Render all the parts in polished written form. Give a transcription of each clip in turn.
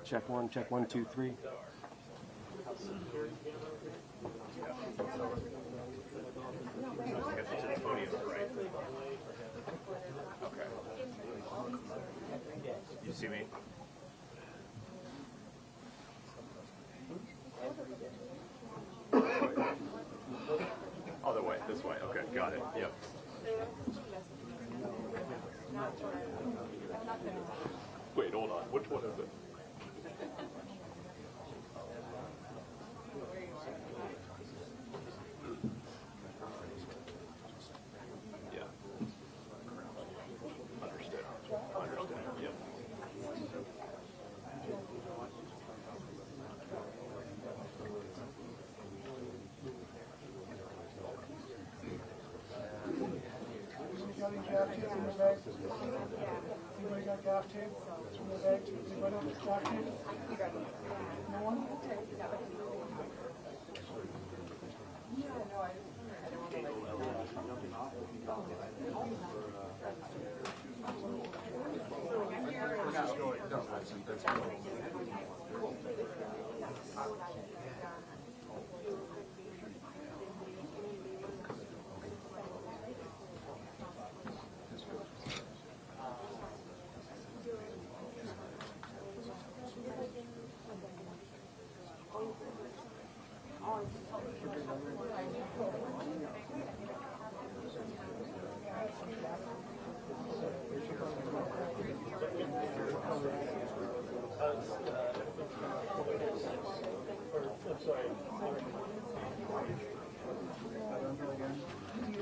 Check one, 2, 3. Okay. You see me? Other way, this way. Okay, got it. Yep. Wait, hold on. Which one is it? Yeah. Understood. Understood. Yep. Anybody got gaff tape? In the bag? Anybody else gaff tape? No one?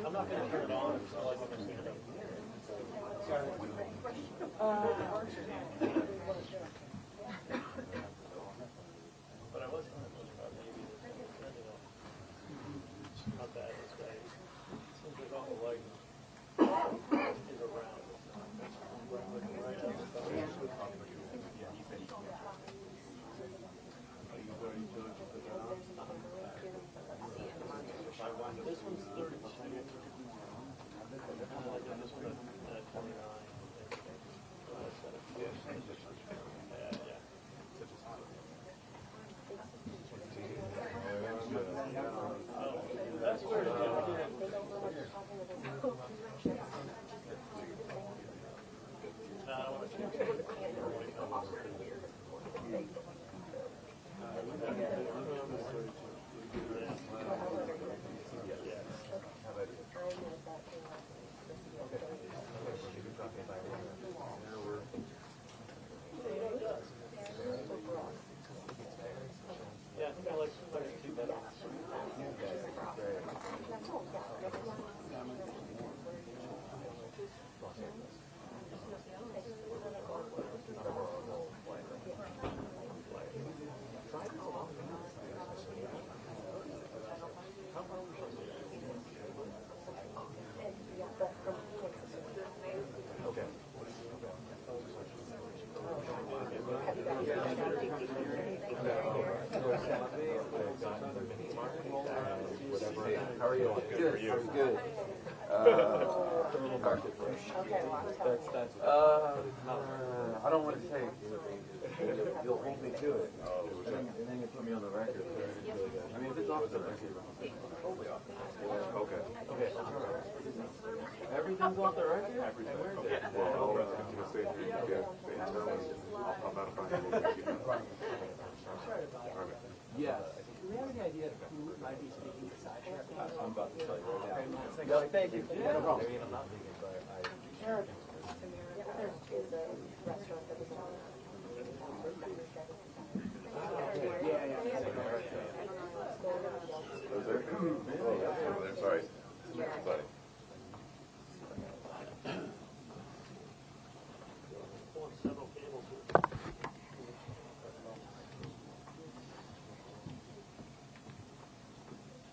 I'm not going to turn it on until I understand it. But I was thinking about maybe not bad this way. Seems like all the light is around. This one's 32. This one's at 29. That's where it is. Yeah, I think I like 32 better. you? Good. I don't want to say it. You'll hold me to it. And then you put me on the record. I mean, if it's off the record. Okay. Everything's off the record? Well, all that's going to stay here. Stay until I'm not fine. Yes. Do we have any idea who might be speaking beside Sheriff? I'm about to tell you right now. No, thank you. Yeah, no problem. I mean, I'm not thinking, but Sheriff, there's a restaurant that was on. Was there? Oh, I'm sorry. Sorry. Several cables here.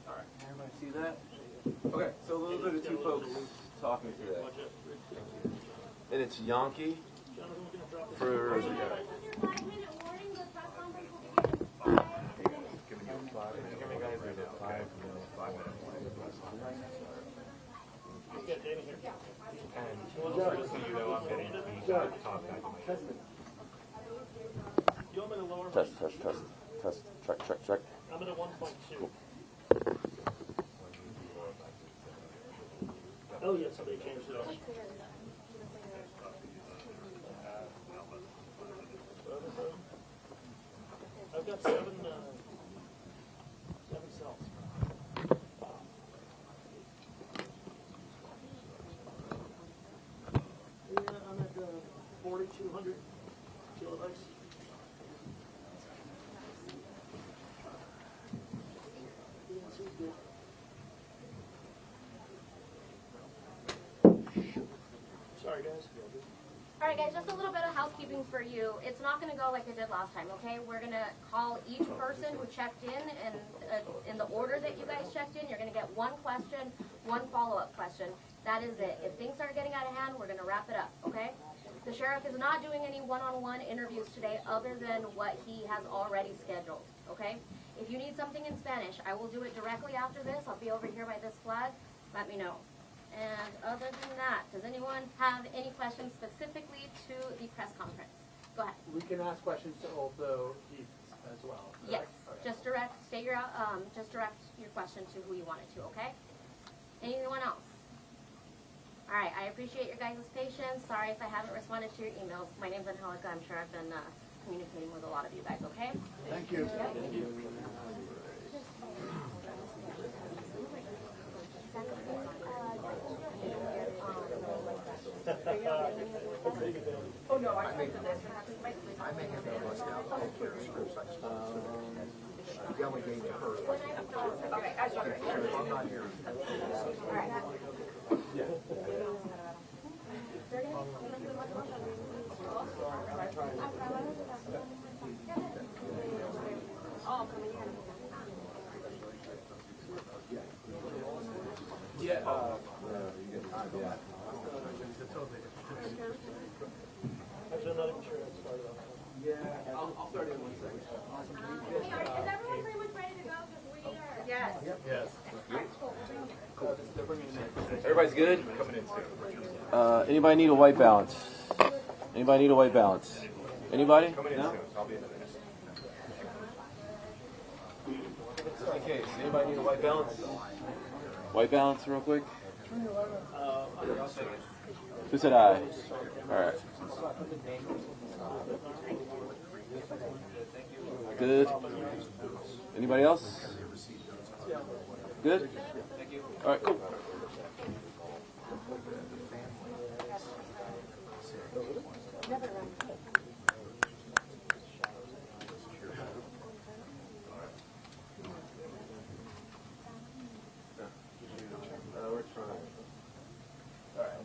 Alright, everybody see that? Okay, so a little bit of two folks talking today. And it's Yankee for... Test, check. I'm at a 1.2. Oh, yeah, somebody changed it up. I've got seven cells. Yeah, I'm at 4,200 kilobytes. Sorry, guys. All right, guys, just a little bit of housekeeping for you. It's not going to go like it did last time, okay? We're going to call each person who checked in the order that you guys checked in. You're going to get one question, one follow-up question. That is it. If things start getting out of hand, we're going to wrap it up, okay? The sheriff is not doing any one-on-one interviews today other than what he has already scheduled, okay? If you need something in Spanish, I will do it directly after this. I'll be over here by this flag. Let me know. And other than that, does anyone have any questions specifically to the press conference? Go ahead. we can ask questions to also Heath as well. Yes, correct? just direct your question to who you want it to, okay? Anyone else? All right, I appreciate your guys' patience. Sorry if I haven't responded to your emails. My name's Angelica. I'm sure I've been communicating with a lot of you guys, okay? Thank you. Oh, no, I think I may have been blessed out of here scripts I delegate to her. Okay, I saw it. If I'm not here. All right. Actually, I'm not even sure I started off. Yeah, I'll start in 1 second. Is everyone pretty much ready to go? Because we are. Yes. Everybody's good? Anybody need a white balance? Anybody need a white balance? Anybody? No? Just in case. Anybody need a white balance? White balance real quick? Who said aye? Alright. Good. Anybody else? Good? Alright, cool. We're trying. Alright.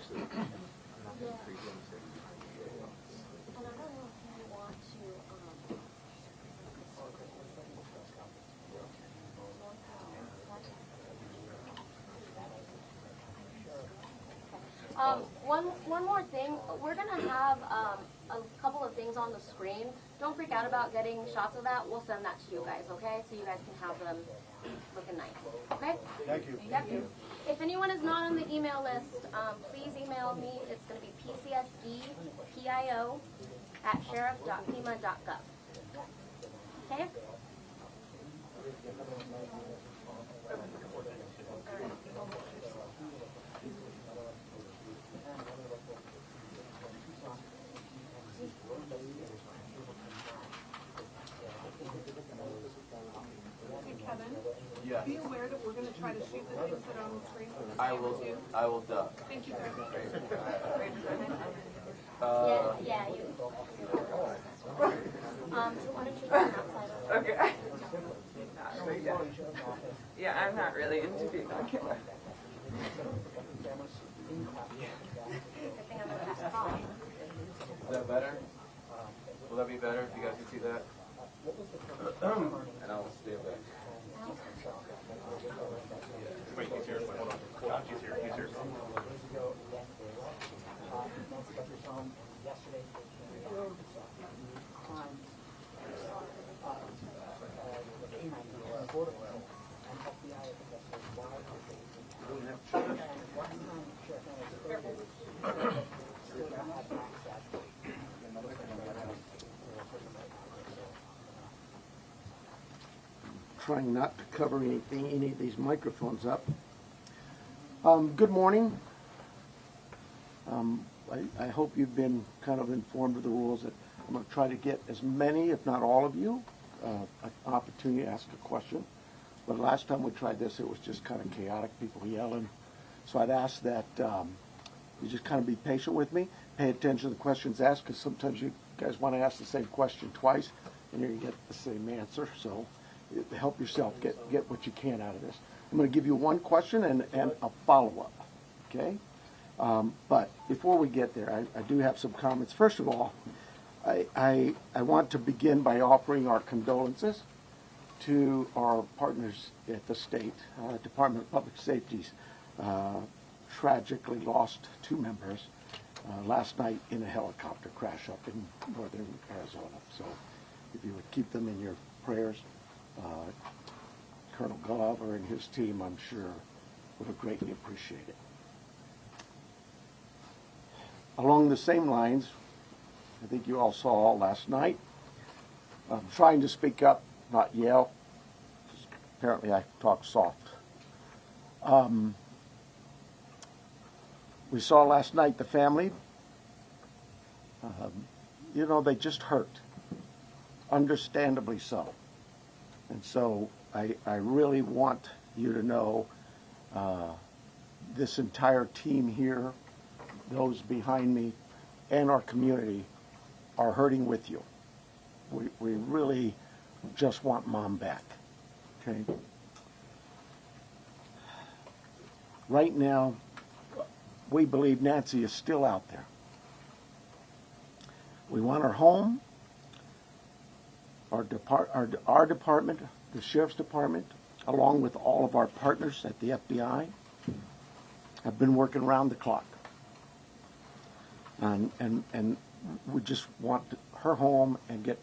And I don't know if you want to, one more thing, we're gonna have, a couple of things on the screen. Don't freak out about getting shots of that, we'll send that to you guys, okay? So you guys can have them looking nice, okay? Thank you. Yep. If anyone is not on the email list, please email me. It's going to be pcsdpio@sheriff.pima.gov. Okay? Hey, Kevin, Yes. be aware that we're gonna try to shoot the things that are on the screen. I will duck. Thank you very much. Yeah, you. Why don't you go outside? Okay. Yeah, I'm not really into being on camera. Good thing I'm in the best call. Is that better? Will that be better if you guys can see that? And I'll stay back. Wait, he's here. Hold on. He's here. He's here. Trying not to cover any of these microphones up. Good morning. I hope you've been kind of informed of the rules. That I'm going to try to get as many, if not all of you, an opportunity to ask a question. But last time we tried this, it was just kind of chaotic, people yelling. So I'd ask that you just kind of be patient with me, pay attention to the questions asked, because sometimes you guys want to ask the same question twice, and you're going to get the same answer. So help yourself get what you can out of this. I'm going to give you one question and a follow-up, okay? But before we get there, I do have some comments. First of all, I want to begin by offering our condolences to our partners at the state Department of Public Safety's tragically lost 2 members last night in a helicopter crash up in northern Arizona. So if you would keep them in your prayers, Colonel Glover and his team, I'm sure, would greatly appreciate it. Along the same lines, I think you all saw last night, I'm trying to speak up, not yell. Apparently I talk soft. We saw last night the family, they just hurt, understandably so. And so I really want you to know this entire team here, those behind me, and our community are hurting with you. We really just want Mom back, okay? Right now, we believe Nancy is still out there. We want her home. Our department, the Sheriff's Department, along with all of our partners at the FBI, have been working around the clock. And we just want her home and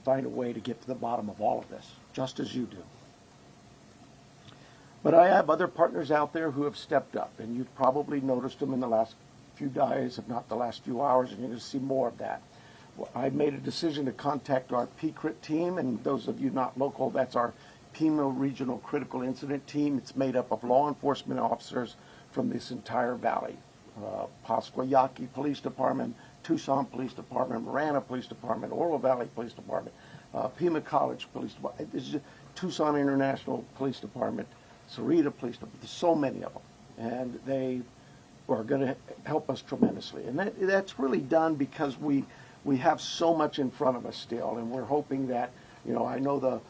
find a way to get to the bottom of all of this, just as you do. But I have other partners out there who have stepped up, and you've probably noticed them in the last few days, if not the last few hours, and you're going to see more of that. Well, I made a decision to contact our PCRIT team, and those of you not local, that's our Pima Regional Critical Incident Team. It's made up of law enforcement officers from this entire valley. Pasquayaki Police Department, Tucson Police Department, Marana Police Department, Oro Valley Police Department, Pima College Police Department, this is Tucson International Police Department, Sarita Police Department. There's so many of them, and they are going to help us tremendously. And that's really done because we have so much in front of us still, and we're hoping that, you know, I know the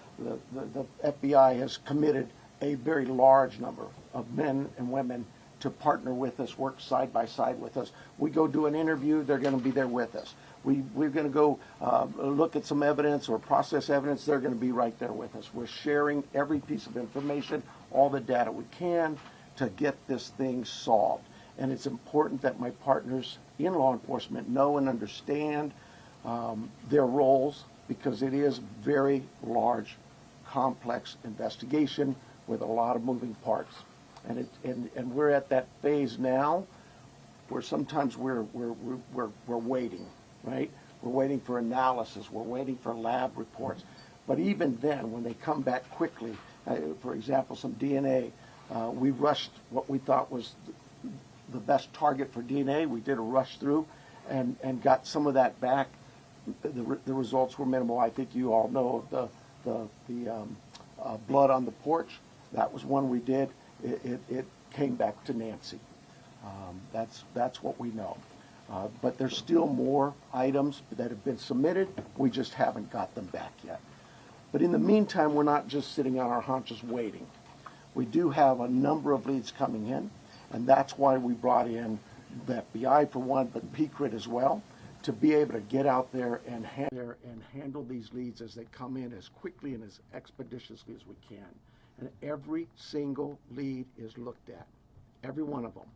FBI has committed a very large number of men and women to partner with us, work side by side with us. We go do an interview, they're going to be there with us. We're going to go look at some evidence or process evidence, they're going to be right there with us. We're sharing every piece of information, all the data we can to get this thing solved. And it's important that my partners in law enforcement know and understand their roles, because it is very large, complex investigation with a lot of moving parts. And we're at that phase now where sometimes we're waiting, right? We're waiting for analysis, we're waiting for lab reports. But even then, when they come back quickly, for example, some DNA, we rushed what we thought was the best target for DNA. We did a rush through and got some of that back. The results were minimal. I think you all know of the blood on the porch. That was one we did. It came back to Nancy. That's what we know. But there's still more items that have been submitted. We just haven't got them back yet. But in the meantime, we're not just sitting on our haunches waiting. We do have a number of leads coming in, and that's why we brought in the FBI for one, but PCRIT as well, to be able to get out there and handle these leads as they come in as quickly and as expeditiously as we can. And every single lead is looked at, every one of them.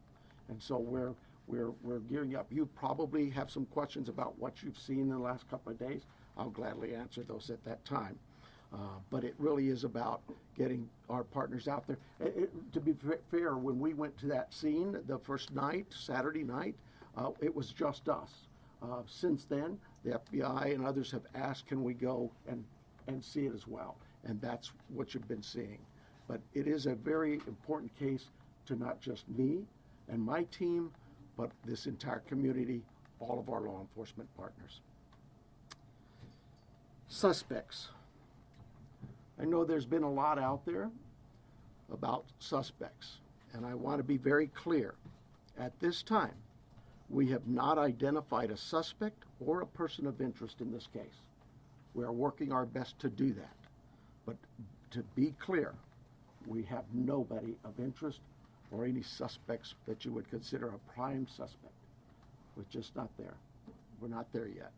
And so we're gearing up. You probably have some questions about what you've seen in the last couple of days. I'll gladly answer those at that time. But it really is about getting our partners out there. To be fair, when we went to that scene the first night, Saturday night, it was just us. Since then, the FBI and others have asked, can we go and see it as well? And that's what you've been seeing. But it is a very important case to not just me and my team, but this entire community, all of our law enforcement partners. Suspects. I know there's been a lot out there about suspects, and I want to be very clear. At this time, we have not identified a suspect or a person of interest in this case. We are working our best to do that. But to be clear, we have nobody of interest or any suspects that you would consider a prime suspect. We're just not there. We're not there yet.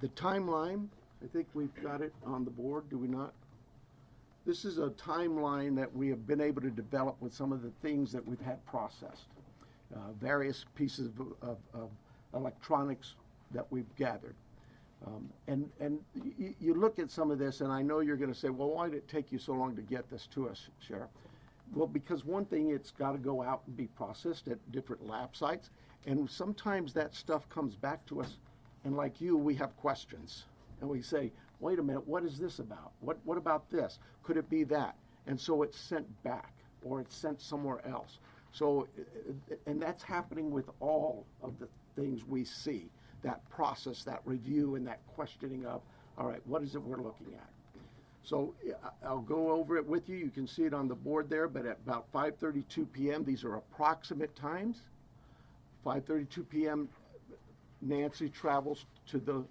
The timeline, I think we've got it on the board, do we not? This is a timeline that we have been able to develop with some of the things that we've had processed. Various pieces of electronics that we've gathered. And you look at some of this, and I know you're going to say, well, why did it take you so long to get this to us, Sheriff? Well, because one thing, it's got to go out and be processed at different lab sites, and sometimes that stuff comes back to us, and like you, we have questions. And we say, wait a minute, what is this about? What about this? Could it be that? And so it's sent back, or it's sent somewhere else. So, and that's happening with all of the things we see, that process, that review, and that questioning of, all right, what is it we're looking at? So I'll go over it with you. You can see it on the board there, but at about 5:32 p.m., these are approximate times. 5:32 p.m., Nancy travels to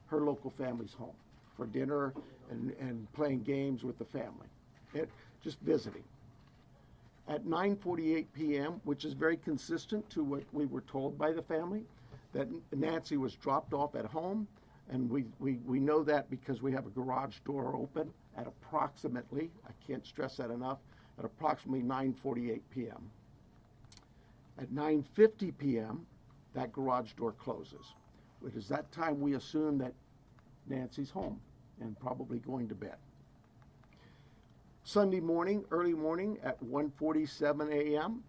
her local family's home for dinner and playing games with the family, just visiting. At 9:48 p.m., which is very consistent to what we were told by the family, that Nancy was dropped off at home, and we know that because we have a garage door open at approximately, I can't stress that enough, at approximately 9:48 p.m. At 9:50 p.m., that garage door closes, which is that time we assume that Nancy's home and probably going to bed. Sunday morning, early morning at 1:47 a.m.,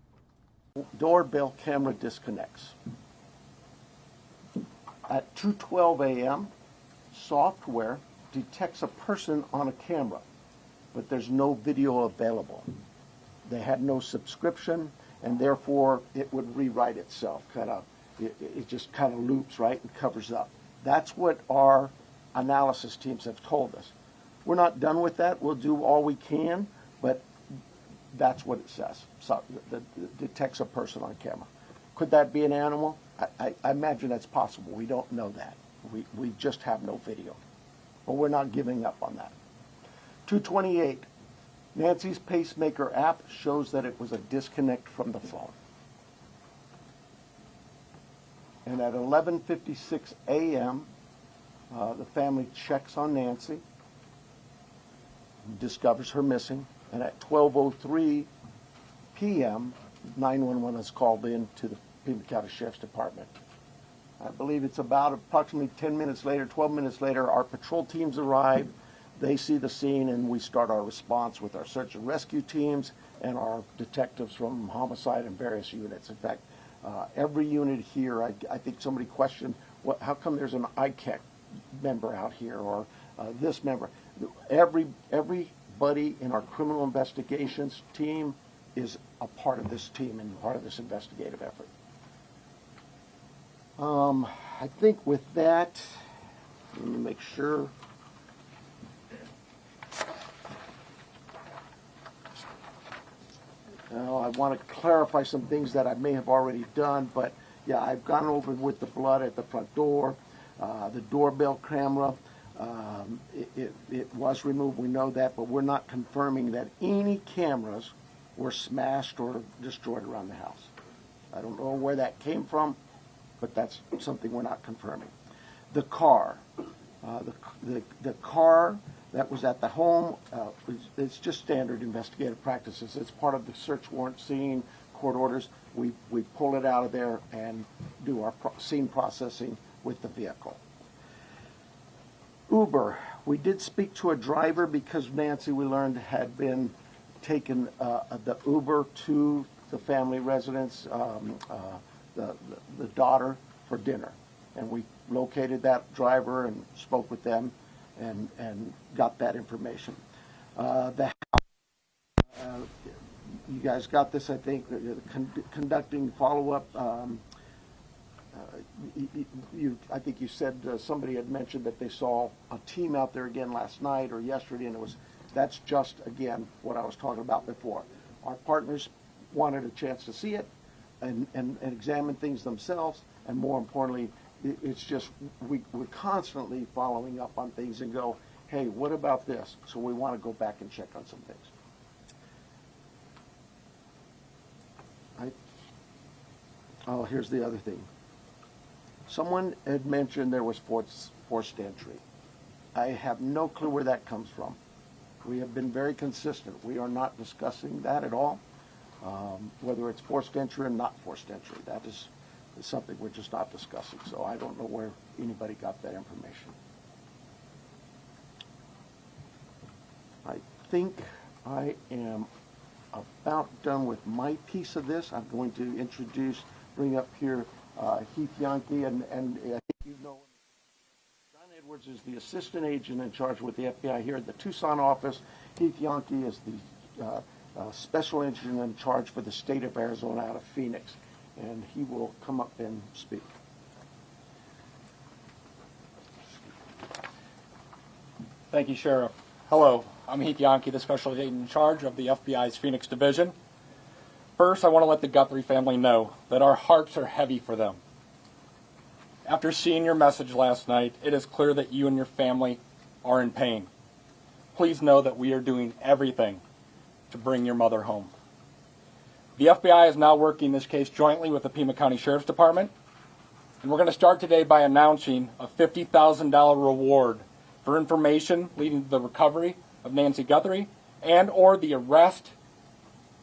doorbell camera disconnects. At 2:12 a.m., software detects a person on a camera, but there's no video available. They had no subscription, and therefore it would rewrite itself. It just kind of loops, right, and covers up. That's what our analysis teams have told us. We're not done with that. We'll do all we can, but that's what it says. So it detects a person on camera. Could that be an animal? I imagine that's possible. We don't know that. We just have no video. But we're not giving up on that. 228. Nancy's pacemaker app shows that it was a disconnect from the phone. And at 11:56 a.m., the family checks on Nancy, discovers her missing, and at 12:03 p.m., 911 is called in to the Pima County Sheriff's Department. I believe it's about approximately 10 minutes later, 12 minutes later, our patrol teams arrive. They see the scene, and we start our response with our search and rescue teams and our detectives from homicide and various units. In fact, every unit here, I think somebody questioned, how come there's an ICAC member out here, or this member? Everybody in our criminal investigations team is a part of this team and part of this investigative effort. I think with that, let me make sure. Now, I want to clarify some things that I may have already done, but yeah, I've gone over with the blood at the front door, the doorbell camera. It was removed, we know that, but we're not confirming that any cameras were smashed or destroyed around the house. I don't know where that came from, but that's something we're not confirming. The car, the car that was at the home, it's just standard investigative practices. It's part of the search warrant scene, court orders. We pull it out of there and do our scene processing with the vehicle. Uber, we did speak to a driver because Nancy, we learned, had been taken the Uber to the family residence, the daughter, for dinner. And we located that driver and spoke with them and got that information. You guys got this, I think, conducting follow-up. I think you said somebody had mentioned that they saw a team out there again last night or yesterday, and that's just, again, what I was talking about before. Our partners wanted a chance to see it and examine things themselves, and more importantly, it's just we're constantly following up on things and go, hey, what about this? So we want to go back and check on some things. Oh, here's the other thing. Someone had mentioned there was forced entry. I have no clue where that comes from. We have been very consistent. We are not discussing that at all, whether it's forced entry or not forced entry. That is something we're just not discussing. So I don't know where anybody got that information. I think I am about done with my piece of this. I'm going to bring up here Heath Yankee, and I think you know John Edwards is the assistant agent in charge with the FBI here at the Tucson office. Heath Yankee is the special agent in charge for the state of Arizona out of Phoenix, and he will come up and speak. Thank you, Sheriff. Hello, I'm Heath Yankee, the special agent in charge of the FBI's Phoenix Division. First, I want to let the Guthrie family know that our hearts are heavy for them. After seeing your message last night, it is clear that you and your family are in pain. Please know that we are doing everything to bring your mother home. The FBI is now working this case jointly with the Pima County Sheriff's Department, and we're going to start today by announcing a $50,000 reward for information leading to the recovery of Nancy Guthrie and or the arrest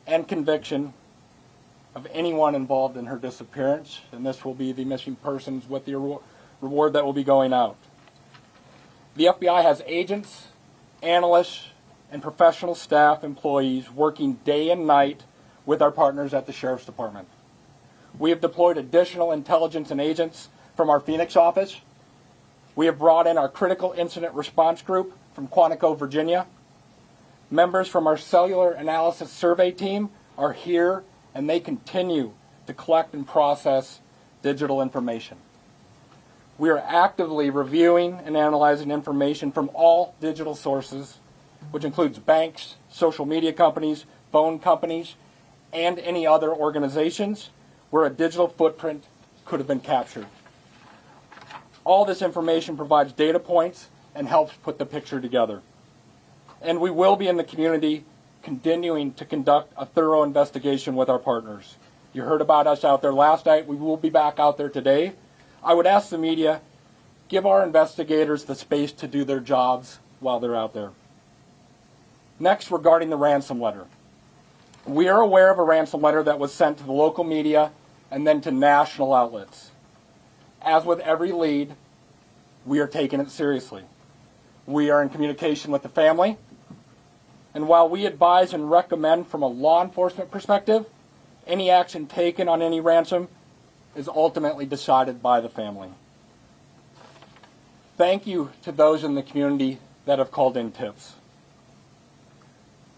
and conviction of anyone involved in her disappearance, and this will be the missing persons with the reward that will be going out. The FBI has agents, analysts, and professional staff employees working day and night with our partners at the Sheriff's Department. We have deployed additional intelligence and agents from our Phoenix office We have brought in our critical incident response group from Quantico, Virginia. Members from our cellular analysis survey team are here, and they continue to collect and process digital information. We are actively reviewing and analyzing information from all digital sources, which includes banks, social media companies, phone companies, and any other organizations where a digital footprint could have been captured. All this information provides data points and helps put the picture together. And we will be in the community continuing to conduct a thorough investigation with our partners. You heard about us out there last night. We will be back out there today. I would ask the media, give our investigators the space to do their jobs while they're out there. Next, regarding the ransom letter. We are aware of a ransom letter that was sent to the local media and then to national outlets. As with every lead, we are taking it seriously. We are in communication with the family, and while we advise and recommend from a law enforcement perspective, any action taken on any ransom is ultimately decided by the family. Thank you to those in the community that have called in tips.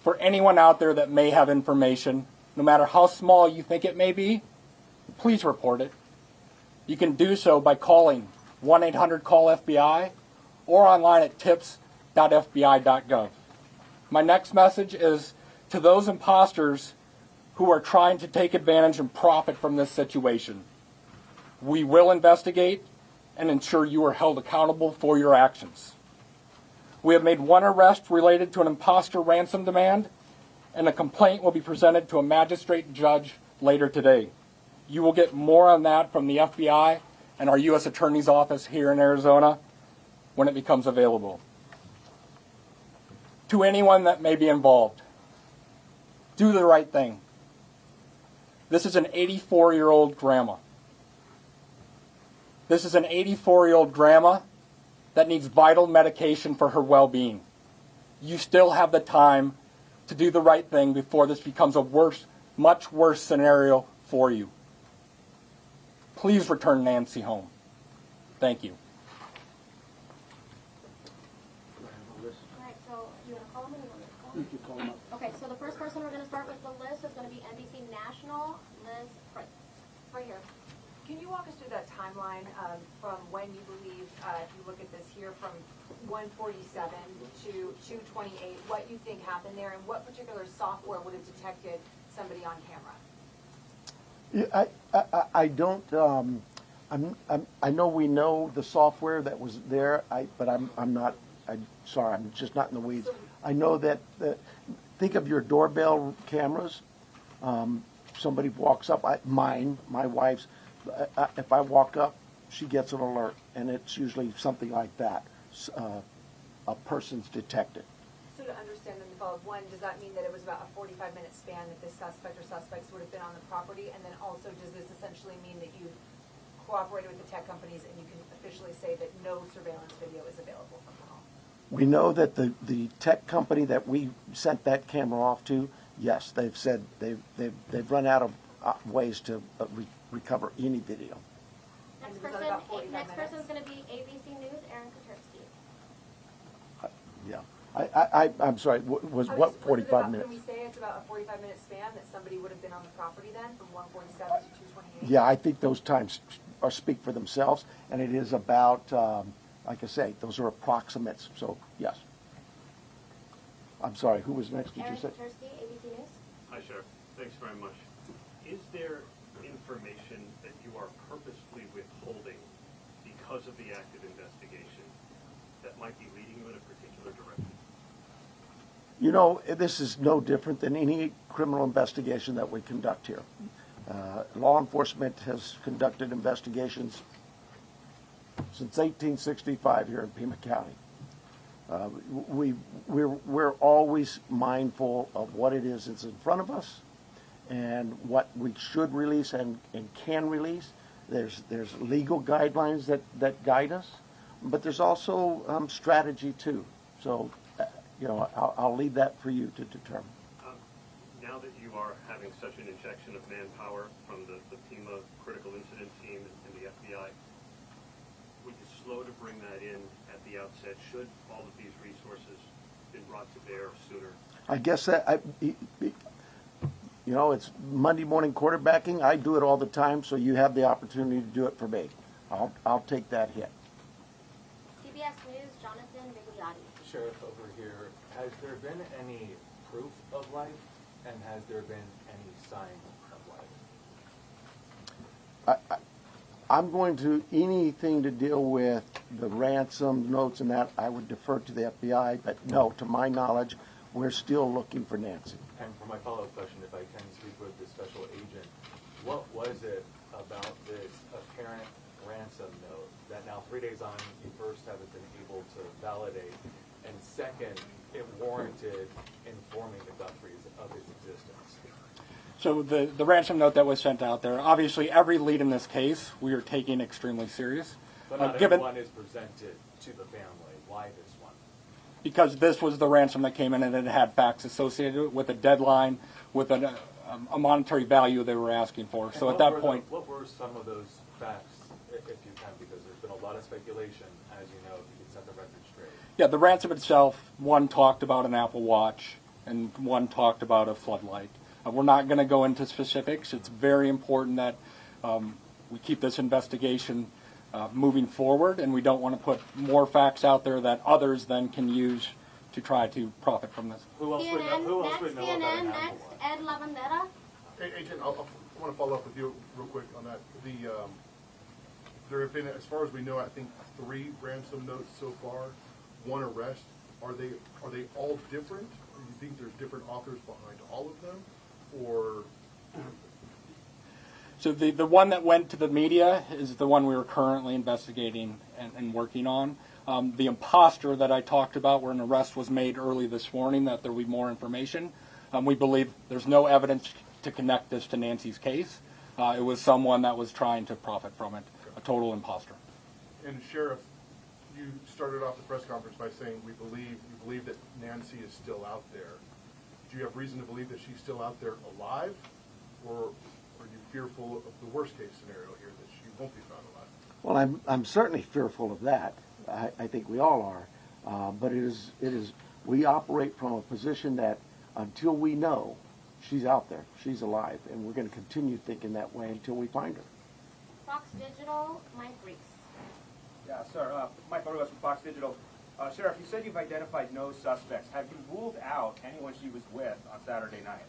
For anyone out there that may have information, no matter how small you think it may be, please report it. You can do so by calling 1-800-CALL-FBI or online at tips.fbi.gov. My next message is to those imposters who are trying to take advantage and profit from this situation. We will investigate and ensure you are held accountable for your actions. We have made one arrest related to an imposter ransom demand, and a complaint will be presented to a magistrate judge later today. You will get more on that from the FBI and our U.S. Attorney's Office here in Arizona when it becomes available. To anyone that may be involved, do the right thing. This is an 84-year-old grandma. This is an 84-year-old grandma that needs vital medication for her well-being. You still have the time to do the right thing before this becomes a worse, much worse scenario for you. Please return Nancy home. Thank you. All right, so do you want to call them or you want me to call them? Okay, so the first person we're going to start with the list is going to be NBC National, Liz Prince. Right here. Can you walk us through that timeline from when you believe, if you look at this here, from 147 to 228, what you think happened there, and what particular software would have detected somebody on camera? I don't. I know we know the software that was there, but I'm not. I'm sorry, I'm just not in the weeds. I know that. Think of your doorbell cameras. Somebody walks up. My wife's. If I walk up, she gets an alert, and it's usually something like that. A person's detected. So to understand them, one, does that mean that it was about a 45-minute span that this suspect or suspects would have been on the property? And then also, does this essentially mean that you've cooperated with the tech companies and you can officially say that no surveillance video is available from the home? We know that the tech company that we sent that camera off to, yes, they've said they've run out of ways to recover any video. Next person is going to be ABC News, Aaron Katersky. Yeah. I'm sorry, was what 45 minutes? Can we say it's about a 45-minute span that somebody would have been on the property then, from 147 to 228? Yeah, I think those times speak for themselves, and it is about, like I say, those are approximates, so yes. I'm sorry, who was next, did you say? Aaron Katersky, ABC News. Hi, Sheriff. Thanks very much. Is there information that you are purposefully withholding because of the active investigation that might be leading you in a particular direction? You know, this is no different than any criminal investigation that we conduct here. Law enforcement has conducted investigations since 1865 here in Pima County. We're always mindful of what it is that's in front of us and what we should release and can release. There's legal guidelines that guide us, but there's also strategy too. So, you know, I'll leave that for you to determine. Now that you are having such an injection of manpower from the Pima critical incident team and the FBI, would you slow to bring that in at the outset? Should all of these resources been brought to bear sooner? I guess that, you know, it's Monday morning quarterbacking. I do it all the time, so you have the opportunity to do it for me. I'll take that hit. CBS News, Jonathan Vigliotti. Sheriff over here, has there been any proof of life, and has there been any sign of life? I'm going to, anything to deal with the ransom notes and that, I would defer to the FBI, but no, to my knowledge, we're still looking for Nancy. And for my follow-up question, if I can speak with the special agent, what was it about this apparent ransom note that now 3 days on, you first haven't been able to validate, and second, it warranted informing the Guthries of its existence? So the ransom note that was sent out there, obviously every lead in this case we are taking extremely serious. But not given, everyone is presented to the family. Why this one? Because this was the ransom that came in and it had facts associated with a deadline, with a monetary value they were asking for. And so at that point... what were some of those facts, if you can, because there's been a lot of speculation, as you know, if you can set the record straight. Yeah, the ransom itself, one talked about an Apple Watch and one talked about a floodlight. We're not going to go into specifics. It's very important that we keep this investigation moving forward, and we don't want to put more facts out there that others then can use to try to profit from this. Who else would know about an Apple Next, Ed Lavandera. Hey, Agent, I want to follow up with you real quick on that. There have been, as far as we know, I think 3 ransom notes so far, 1 arrest. Are they all different? Or you think there's different authors behind all of them? Or So the one that went to the media is the one we were currently investigating and working on. The imposter that I talked about, where an arrest was made early this morning, that there will be more information. We believe there's no evidence to connect this to Nancy's case. It was someone that was trying to profit from it, a total imposter. And Sheriff, you started off the press conference by saying you believe that Nancy is still out there. Do you have reason to believe that she's still out there alive, or are you fearful of the worst case scenario here, that she won't be found alive? Well, I'm certainly fearful of that. I think we all are. But it is we operate from a position that until we know she's out there, she's alive, and we're going to continue thinking that way until we find her. Fox Digital, Mike Reese. Yeah, sir. Mike Reese from Fox Digital. Sheriff, you said you've identified no suspects. Have you ruled out anyone she was with on Saturday night?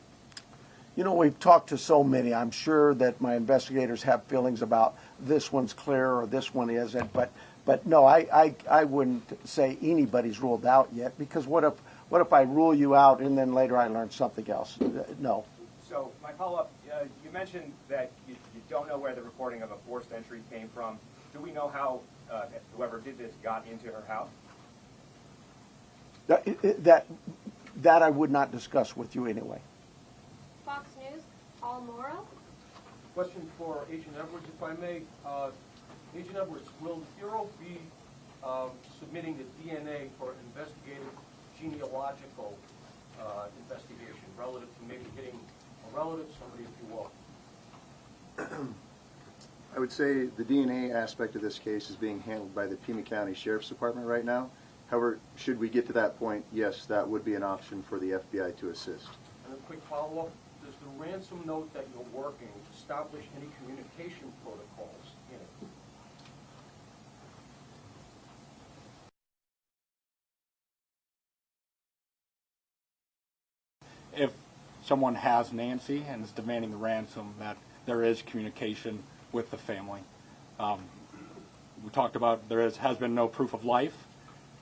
You know, we've talked to so many. I'm sure that my investigators have feelings about this one's clear or this one isn't. But no, I wouldn't say anybody's ruled out yet, because what if I rule you out and then later I learn something else? No. So my follow-up, you mentioned that you don't know where the reporting of a forced entry came from. Do we know how whoever did this got into her house? That I would not discuss with you anyway. Fox News, Paul Morrow. Question for Agent Edwards, if I may. Agent Edwards, will the Bureau be submitting the DNA for investigative genealogical investigation relative to maybe hitting a relative, somebody, if you will? I would say the DNA aspect of this case is being handled by the Pima County Sheriff's Department right now. However, should we get to that point, yes, that would be an option for the FBI to assist. And a quick follow-up, does the ransom note that you're working establish any communication protocols in it? If someone has Nancy and is demanding the ransom, that there is communication with the family. We talked about has been no proof of life,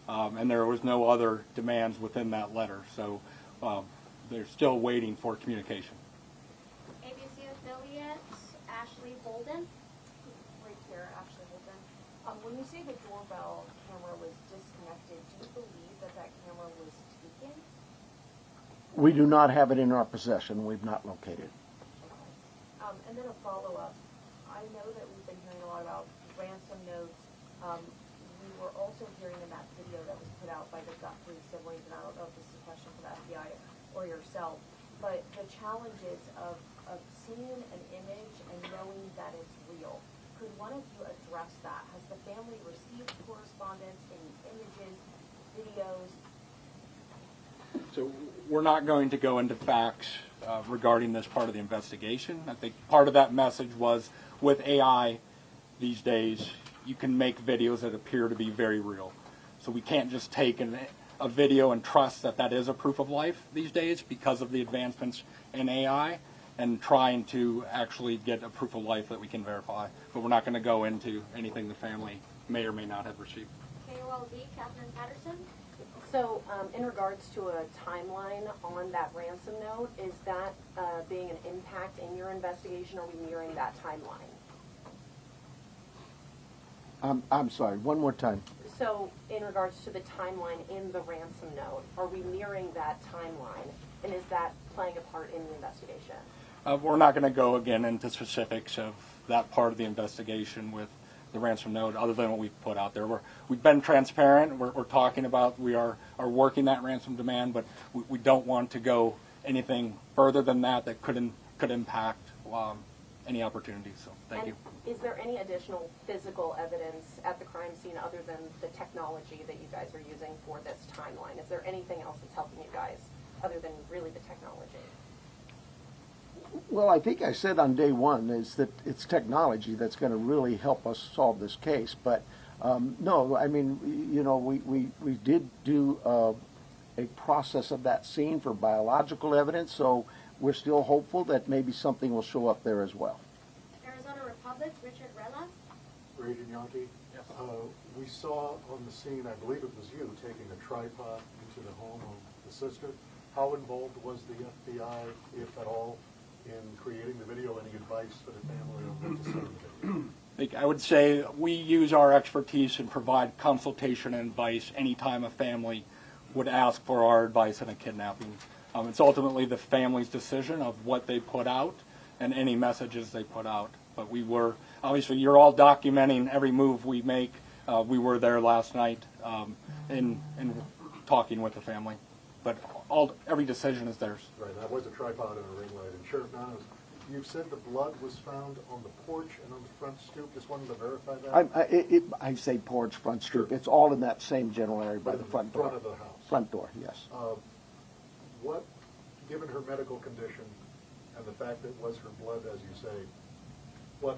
and there was no other demands within that letter. So they're still waiting for communication. ABC affiliate, Ashley Holden. Right here, Ashley Holden. When you say the doorbell camera was disconnected, do you believe that camera was taken? We do not have it in our possession. We've not located it. And then a follow-up. I know that we've been hearing a lot about ransom notes. We were also hearing in that video that was put out by the Guthrie siblings, and I don't know if this is a question for the FBI or yourself, but the challenges of seeing an image and knowing that it's real. could one of you address that? Has the family received correspondence, any images, videos? So we're not going to go into facts regarding this part of the investigation. I think part of that message was with AI these days, you can make videos that appear to be very real. So we can't just take a video and trust that that is a proof of life these days because of the advancements in AI and trying to actually get a proof of life that we can verify. But we're not going to go into anything the family may or may not have received. KOLD, Catherine Patterson? So, in regards to a timeline on that ransom note, is that being an impact in your investigation? Are we nearing that timeline? I'm sorry, one more time. So, in regards to the timeline in the ransom note, are we nearing that timeline? And is that playing a part in the investigation? We're not going to go again into specifics of that part of the investigation with the ransom note, other than what we've put out there. We've been transparent. We're talking about we are working that ransom demand, but we don't want to go anything further than that could impact any opportunities. So thank you. Is there any additional physical evidence at the crime scene other than the technology that you guys are using for this timeline? Is there anything else that's helping you guys other than really the technology? Well, I think I said on day one is that it's technology that's going to really help us solve this case. But no, I mean, you know, we did do a process of that scene for biological evidence, so we're still hopeful that maybe something will show up there as well. Arizona Republic, Richard Relas? Agent Yankee? Yes. We saw on the scene, I believe it was you, taking a tripod into the home of the sister. How involved was the FBI, if at all, in creating the video? Any advice for the family on what to say in the video? I would say we use our expertise and provide consultation and advice anytime a family would ask for our advice in a kidnapping. It's ultimately the family's decision of what they put out and any messages they put out. But we were, obviously, you're all documenting every move we make. We were there last night in talking with the family. But every decision is theirs. Right, that was a tripod and a ring light. And Sheriff Manos, you said the blood was found on the porch and on the front stoop. Just wanted to verify that? I say porch, front stoop. It's all in that same general area by the front door. Front of the house. Front door, yes. What, given her medical condition and the fact that it was her blood, as you say, what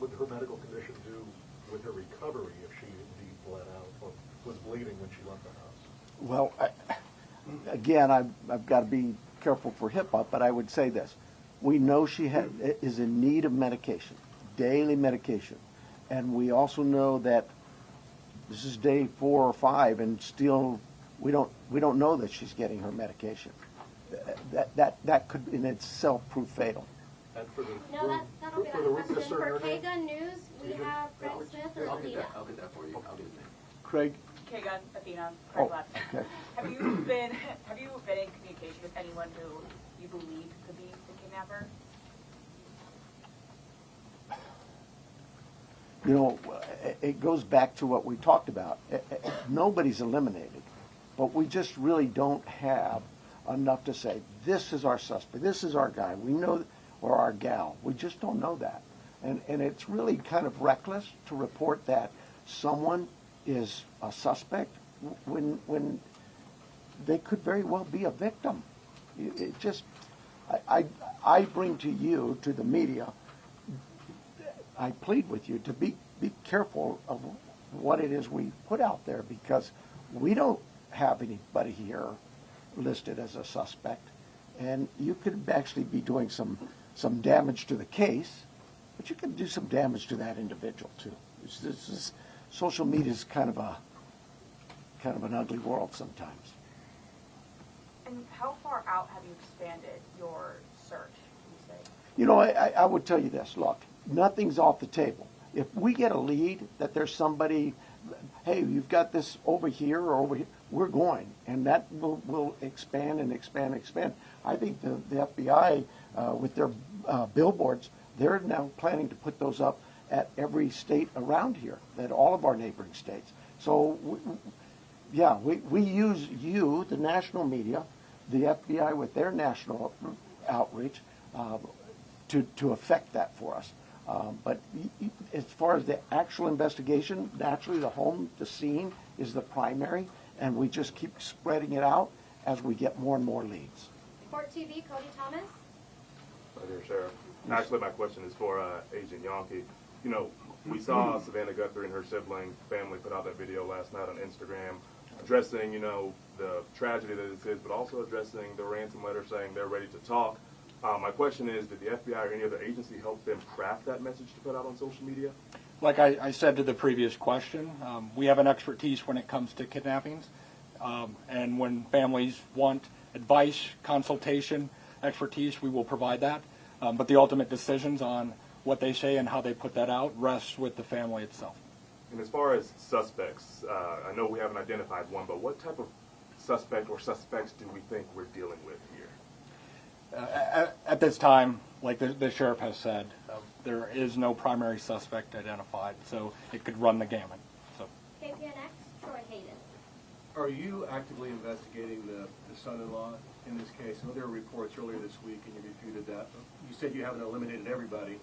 would her medical condition do with her recovery if she indeed bled out or was bleeding when she left the house? Well, again, I've got to be careful for HIPAA, but I would say this. We know she is in need of medication, daily medication. And we also know that this is day 4 or 5, and still we don't know that she's getting her medication. That could in itself prove fatal. And for the No, that'll be that question. For KGUN News, we have Craig Smith or I'll get Athena. that for you. I'll do that. Craig? Kagan, Athena, Craig Oh, Left. okay. Have you been in communication with anyone who you believe could be the kidnapper? You know, it goes back to what we talked about. Nobody's eliminated, but we just really don't have enough to say, this is our suspect, this is our guy, we know, or our gal. We just don't know that. And it's really kind of reckless to report that someone is a suspect when they could very well be a victim. It just, I bring to you, to the media, I plead with you to be careful of what it is we put out there, because we don't have anybody here listed as a suspect, and you could actually be doing some damage to the case, but you can do some damage to that individual too. Social media is kind of an ugly world sometimes. And how far out have you expanded your search, you say? You know, I would tell you this. Look, nothing's off the table. If we get a lead that there's somebody, hey, you've got this over here or over here, we're going. And that will expand and expand and expand. I think the FBI, with their billboards, they're now planning to put those up at every state around here, at all of our neighboring states. So, we use you, the national media, the FBI with their national outreach, to affect that for us. But as far as the actual investigation, naturally the home, the scene is the primary, and we just keep spreading it out as we get more and more leads. Court TV, Cody Thomas. Hi there, Sheriff. Actually, my question is for Agent Yonke. You know, we saw Savannah Guthrie and her sibling family put out that video last night on Instagram addressing, you know, the tragedy that this is, but also addressing the ransom letter saying they're ready to talk. My question is, did the FBI or any other agency help them craft that message to put out on social media? Like I said to the previous question, we have an expertise when it comes to kidnappings. And when families want advice, consultation, expertise, we will provide that. But the ultimate decisions on what they say and how they put that out rests with the family itself. And as far as suspects, I know we haven't identified one, but what type of suspect or suspects do we think we're dealing with here? At this time, like the sheriff has said, there is no primary suspect identified, so it could run the gamut. So. KPNX, Troy Hayden. Are you actively investigating the son-in-law in this case? I know there were reports earlier this week, and you refuted that. You said you haven't eliminated everybody.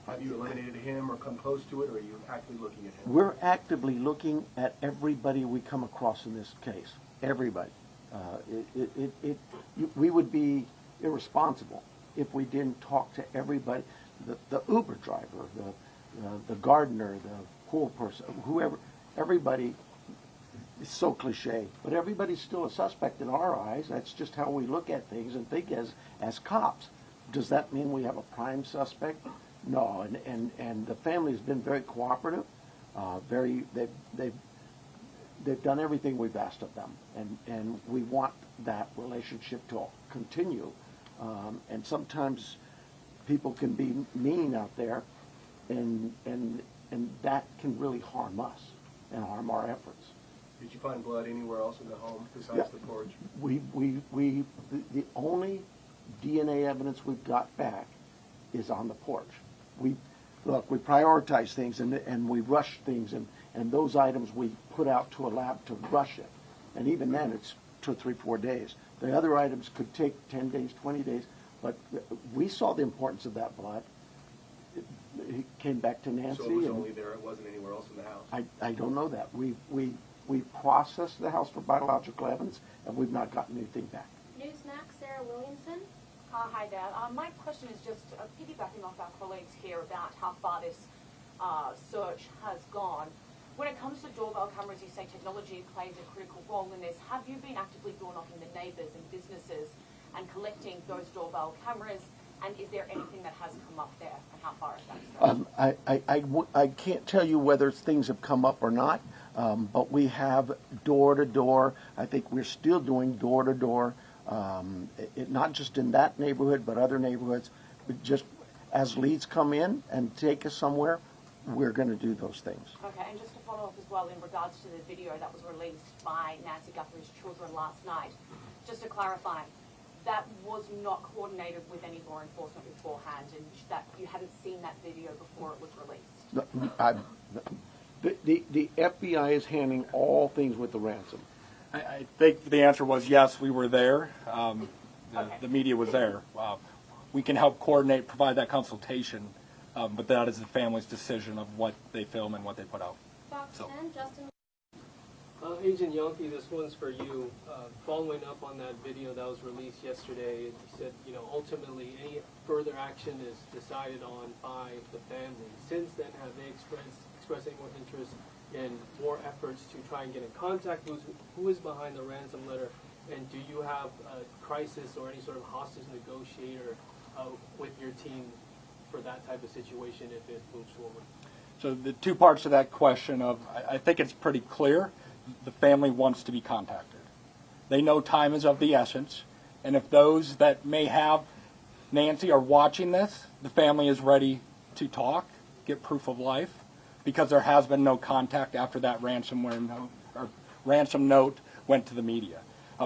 Have you eliminated him or come close to it, or are you actively looking at him? We're actively looking at everybody we come across in this case. Everybody. We would be irresponsible if we didn't talk to everybody. The Uber driver, the gardener, the pool person, whoever, everybody. It's so cliche, but everybody's still a suspect in our eyes. That's just how we look at things and think as cops. Does that mean we have a prime suspect? No, and the family has been very cooperative. They've done everything we've asked of them, and we want that relationship to continue. And sometimes people can be mean out there, and that can really harm us and harm our efforts. Did you find blood anywhere else in the home besides the porch? The only DNA evidence we've got back is on the porch. We prioritize things and we rush things, and those items we put out to a lab to rush it. And even then, it's 2, 3, 4 days. The other items could take 10 days, 20 days, but we saw the importance of that blood. It came back to Nancy. So it was only there, it wasn't anywhere else in the house? I don't know that. We processed the house for biological evidence, and we've not gotten anything back. Newsmax, Sarah Williamson. Hi there. My question is just piggybacking off our colleagues here about how far this search has gone. When it comes to doorbell cameras, you say technology plays a critical role in this. Have you been actively door knocking the neighbours and businesses and collecting those doorbell cameras? And is there anything that has come up there, and how far is that stretched? I can't tell you whether things have come up or not, but we have door-to-door. I think we're still doing door-to-door, not just in that neighborhood, but other neighborhoods. Just as leads come in and take us somewhere, we're going to do those things. Okay, and just to follow up as well in regards to the video that was released by Nancy Guthrie's children last night, just to clarify, that was not coordinated with any law enforcement beforehand, and that you hadn't seen that video before it was released? The FBI is handling all things with the ransom. I think the answer was yes, we were there. The media was there. We can help coordinate, provide that consultation, but that is the family's decision of what they film and what they put out. Fox 10, Justin. Agent Yonke, this one's for you. Following up on that video that was released yesterday, you said, ultimately any further action is decided on by the family. Since then, have they expressed any more interest in more efforts to try and get in contact? Who is behind the ransom letter? And do you have a crisis or any sort of hostage negotiator with your team for that type of situation if it moves forward? So the two parts of that question I think it's pretty clear. The family wants to be contacted. They know time is of the essence, and if those that may have Nancy are watching this, the family is ready to talk, get proof of life, because there has been no contact after that ransom note went to the media.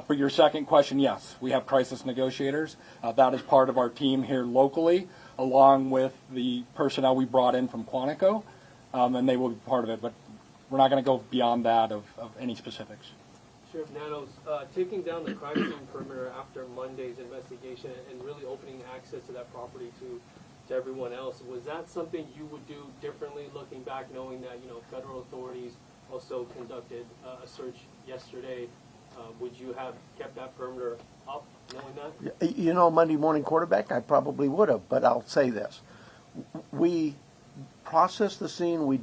For your second question, yes, we have crisis negotiators. That is part of our team here locally, along with the personnel we brought in from Quantico, and they will be part of it. But we're not going to go beyond that of any specifics. Sheriff Nanos, taking down the crime scene perimeter after Monday's investigation and really opening access to that property to to everyone else. Was that something you would do differently looking back, knowing that, you know, federal authorities also conducted a search yesterday? Would you have kept that perimeter up, knowing that? You know, Monday morning quarterback, I probably would have, but I'll say this. We processed the scene. We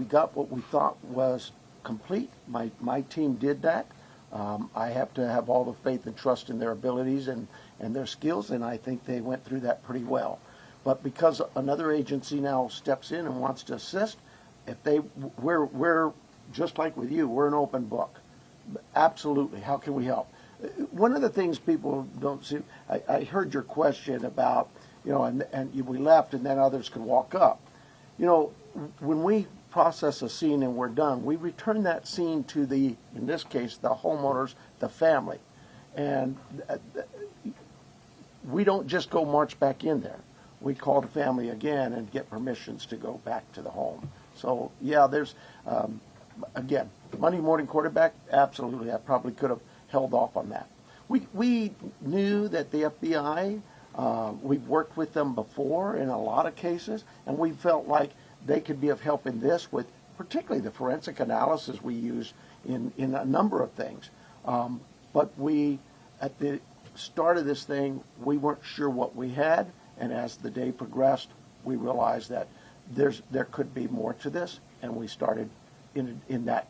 got what we thought was complete. My team did that. I have to have all the faith and trust in their abilities and their skills, and I think they went through that pretty well. But because another agency now steps in and wants to assist, we're just like with you, we're an open book. Absolutely. How can we help? One of the things people don't see, I heard your question about, you know, and we left and then others could walk up. You know, when we process a scene and we're done, we return that scene to in this case, the homeowners, the family. And we don't just go march back in there. We call the family again and get permissions to go back to the home. So, yeah, there's, again, Monday morning quarterback, absolutely. I probably could have held off on that. We knew that the FBI, we've worked with them before in a lot of cases, and we felt like they could be of help in this with particularly the forensic analysis we use in a number of things. But we, at the start of this thing, we weren't sure what we had, and as the day progressed, we realized that there could be more to this, and we started in that.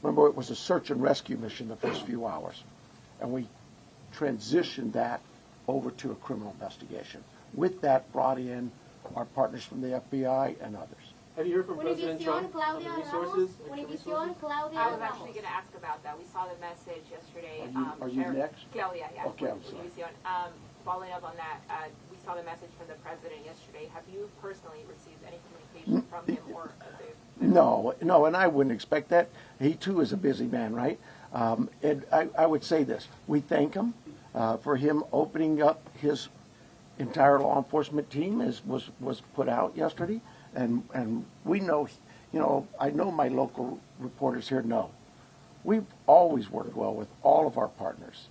Remember, it was a search and rescue mission the first few hours, and we transitioned that over to a criminal investigation. With that, brought in our partners from the FBI and others. Have you heard from President Trump on the resources? I was actually going to ask about that. We saw the message yesterday. Are you next? Claudia, yeah. Okay, I'm sorry. Following up on that, we saw the message from the president yesterday. Have you personally received any communication from him or No, and I wouldn't expect that. He too is a busy man, right? And I would say this: we thank him for him opening up his entire law enforcement team, was put out yesterday, and we know, you know, I know my local reporters here know we've always worked well with all of our partners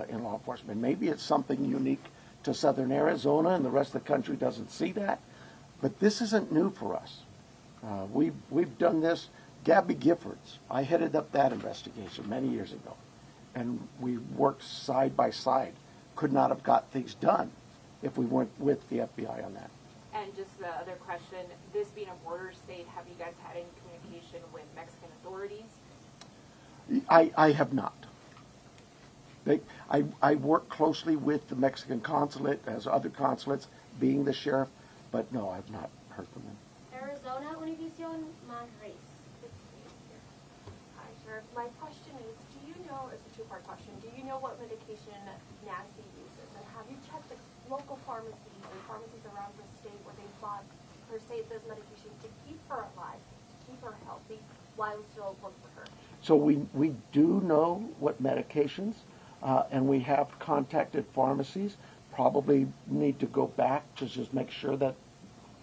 in law enforcement. Maybe it's something unique to Southern Arizona, and the rest of the country doesn't see that, but this isn't new for us. We've done this. Gabby Giffords, I headed up that investigation many years ago, and we worked side by side. Could not have got things done if we weren't with the FBI on that. And just the other question, this being a border state, have you guys had any communication with Mexican authorities? I have not. I work closely with the Mexican consulate, as other consulates, being the sheriff, but no, I've not heard from them. Arizona, Univision, Madrid. Hi, Sheriff. My question is, do you know, it's a two-part question, do you know what medication Nancy uses? And have you checked the local pharmacies and pharmacies around the state where they bought her state this medication to keep her alive, to keep her healthy, while still work for her? So we do know what medications, and we have contacted pharmacies. Probably need to go back to just make sure that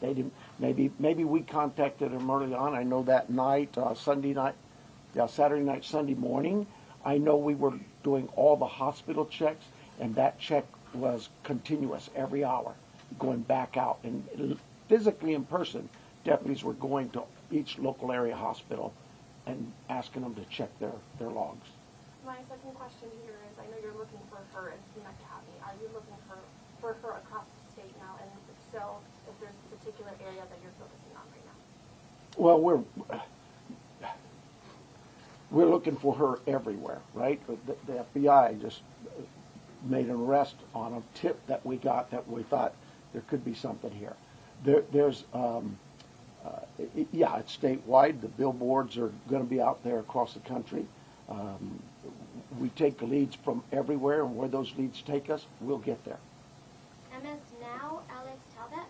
they didn't. Maybe we contacted them early on. I know that night, Saturday night, Sunday morning. I know we were doing all the hospital checks, and that check was continuous every hour, going back out. And physically in person, deputies were going to each local area hospital and asking them to check their logs. My second question here is, I know you're looking for her in Pima County. Are you looking for her across the state now? And if so, if there's a particular area that you're focusing on right now? Well, we're looking for her everywhere, right? The FBI just made an arrest on a tip that we got that we thought there could be something here. There's it's statewide. The billboards are going to be out there across the country. We take the leads from everywhere, and where those leads take us, we'll get there. MS Now, Alex Talbot.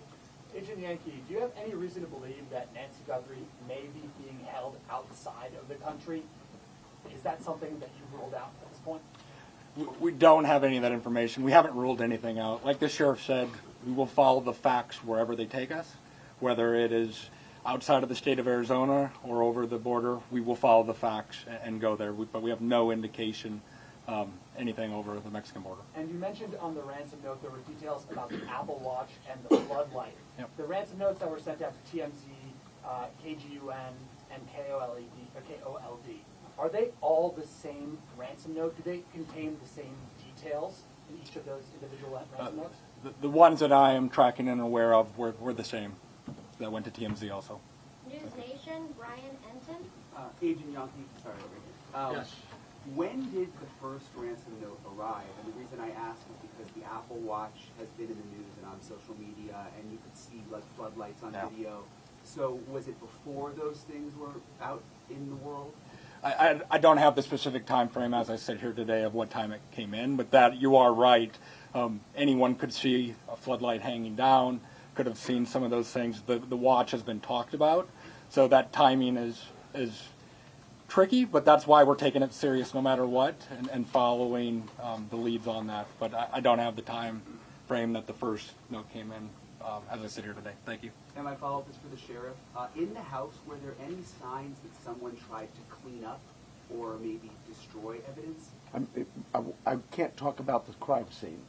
Agent Yankee, do you have any reason to believe that Nancy Guthrie may be being held outside of the country? Is that something that you've ruled out at this point? We don't have any of that information. We haven't ruled anything out. Like the sheriff said, we will follow the facts wherever they take us, whether it is outside of the state of Arizona or over the border. We will follow the facts and go there. But we have no indication anything over the Mexican border. And you mentioned on the ransom note there were details about the Apple Watch and the floodlight. Yep. The ransom notes that were sent out to TMZ, KGUN, and KOLD, are they all the same ransom note? Do they contain the same details in each of those individual ransom notes? The ones that I am tracking and aware of were the same that went to TMZ also. News Nation, Brian Enton. Agent Yankee, sorry, over here. Yes. When did the first ransom note arrive? And the reason I ask is because the Apple Watch has been in the news and on social media, and you could see like floodlights on video. So was it before those things were out in the world? I don't have the specific time frame as I sit here today of what time it came in, but that you are right. Anyone could see a floodlight hanging down, could have seen some of those things. The watch has been talked about, so that timing is tricky, but that's why we're taking it serious no matter what and following the leads on that. But I don't have the time frame that the first note came in as I sit here today. Thank you. And my follow-up is for the sheriff. In the house, were there any signs that someone tried to clean up or maybe destroy evidence? I can't talk about the crime scene,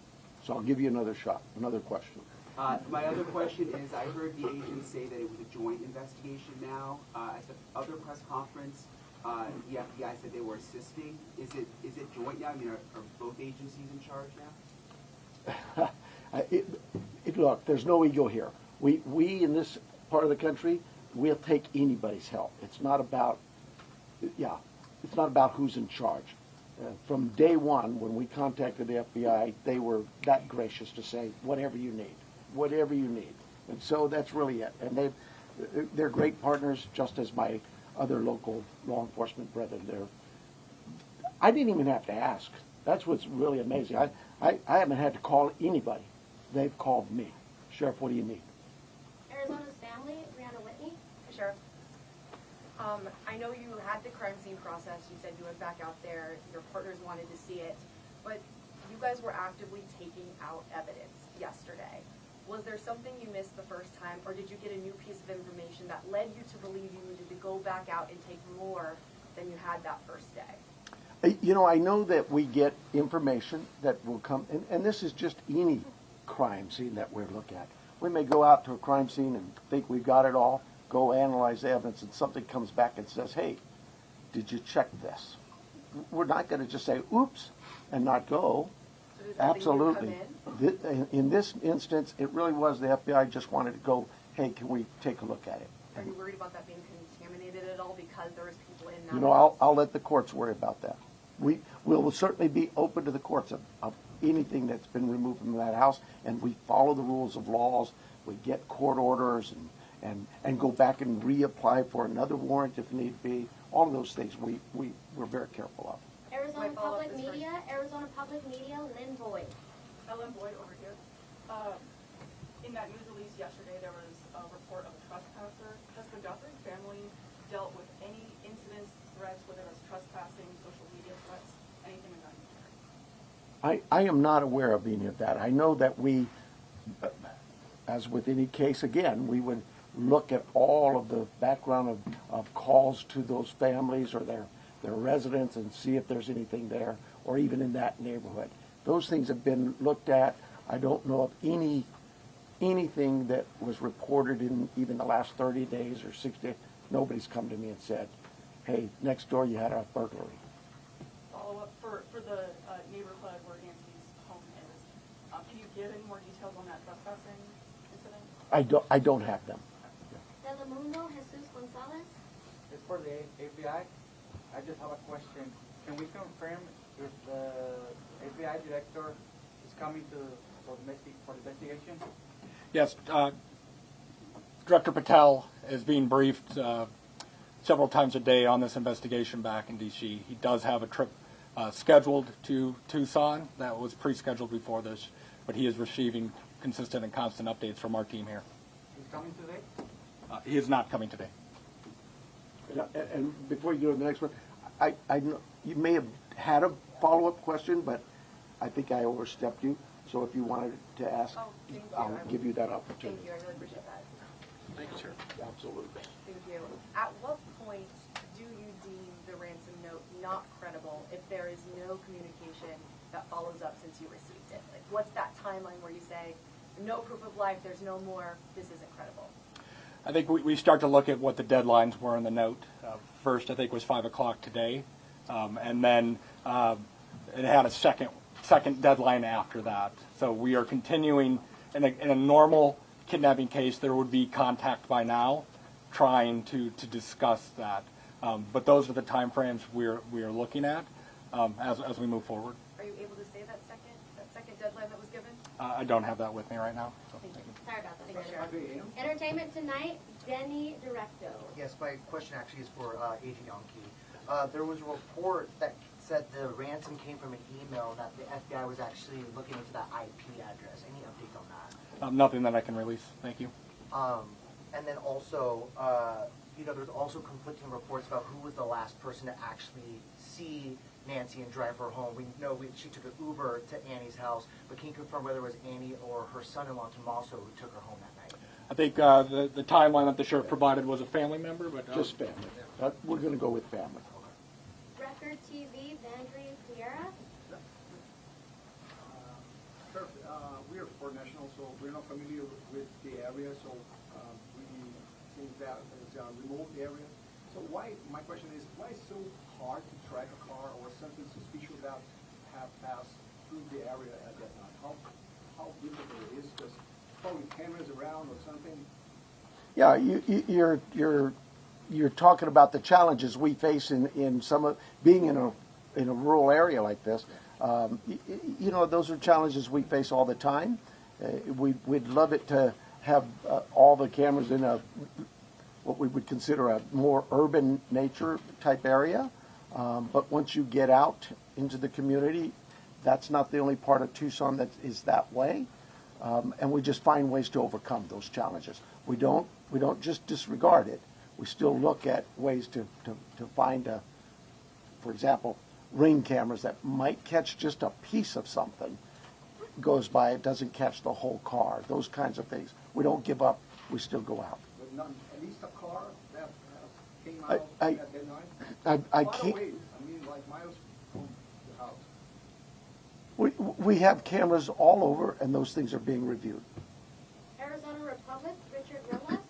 so I'll give you another shot, another question. My other question is, I heard the agents say that it was a joint investigation now. At the other press conference, the FBI said they were assisting. Is it joint now? I mean, are both agencies in charge now? Look, there's no ego here. We in this part of the country, we'll take anybody's help. It's not about, it's not about who's in charge. From day one, when we contacted the FBI, they were that gracious to say, whatever you need. And so that's really it. And they're great partners, just as my other local law enforcement brethren. I didn't even have to ask. That's what's really amazing. I haven't had to call anybody. They've called me. Sheriff, what do you need? Arizona's family, Brianna Whitney. Sheriff, I know you had the crime scene process. You said you went back out there. Your partners wanted to see it. But you guys were actively taking out evidence yesterday. Was there something you missed the first time, or did you get a new piece of information that led you to believe you needed to go back out and take more than you had that first day? You know, I know that we get information that will come, and this is just any crime scene that we look at. We may go out to a crime scene and think we've got it all, go analyze the evidence, and something comes back and says, hey, did you check this? We're not going to just say, oops, and not go. So does Absolutely. come In this instance, it really was the FBI just wanted to go, hey, can we take a look at it? Are you worried about that being contaminated at all because there was people in that? You know, I'll let the courts worry about that. We will certainly be open to the courts of anything that's been removed from that house, and we follow the rules of laws. We get court orders and go back and reapply for another warrant if need be. All of those things we're very careful of. Arizona Public Media, Lynn Boyd. Ellen Boyd over here. In that news release yesterday, there was a report of a trespasser. Has the Guthrie family dealt with any incidents, threats, whether it's trespassing, social media threats, anything of that nature? I am not aware of any of that. I know that we, as with any case, again, we would look at all of the background of calls to those families or their residents and see if there's anything there, or even in that neighborhood. Those things have been looked at. I don't know of anything that was reported in even the last 30 days or 60 days. Nobody's come to me and said, hey, next door you had a burglary. Follow up for the neighborhood where Nancy's home is. Can you give any more details on that trespassing incident? I don't have them. Telemundo, Jesus Gonzalez. It's for the FBI. I just have a question. Can we confirm if the FBI director is coming for investigation? Yes, Director Patel is being briefed several times a day on this investigation back in D.C. He does have a trip scheduled to Tucson that was pre-scheduled before this, but he is receiving consistent and constant updates from our team here. He's coming today? He is not coming today. And before you go to the next one, I know you may have had a follow-up question, but I think I overstepped you. So if you wanted to ask, I'll give you that opportunity. Thank you. I really appreciate that. Thank you, sir. Absolutely. Thank you. At what point do you deem the ransom note not credible if there is no communication that follows up since you received it? Like, what's that timeline where you say, no proof of life, there's no more, this isn't credible? I think we start to look at what the deadlines were in the note. First, I think was 5 o'clock today, and then it had a second deadline after that. So we are continuing in a normal kidnapping case. There would be contact by now, trying to discuss that. But those are the time frames we are looking at as we move forward. Are you able to say that second deadline that was given? I don't have that with me right now. So. Thank you. Sorry about that. Entertainment Tonight, Denny Directo. Yes, my question actually is for Agent Yonke. There was a report that said the ransom came from an email that the FBI was actually looking into that IP address. Any update on that? Nothing that I can release. Thank you. And then also, there's also conflicting reports about who was the last person to actually see Nancy and drive her home. We know she took an Uber to Annie's house, but can you confirm whether it was Annie or her son-in-law Tommaso who took her home that night? I think the timeline that the sheriff provided was a family member, but just family. We're going to go with family. Record TV, Vandry Piera. Sir, we are for national, so we're not familiar with the area, so we think that is a remote area. So my question is, why is it so hard to track a car or something suspicious that have passed through the area at that time? How difficult it is, because probably cameras around or something. Yeah, you're talking about the challenges we face in some of being in a rural area like this. Those are challenges we face all the time. We'd love it to have all the cameras in what we would consider a more urban nature type area. But once you get out into the community, that's not the only part of Tucson that is that way. And we just find ways to overcome those challenges. We don't just disregard it. We still look at ways to find, for example, ring cameras that might catch just a piece of something. Goes by, it doesn't catch the whole car. Those kinds of things. We don't give up. We still go out. But not, at least a car that came out at that night? I Far can't. away, I mean, like miles from the house. We have cameras all over, and those things are being reviewed. Arizona Republic, Richard Willis.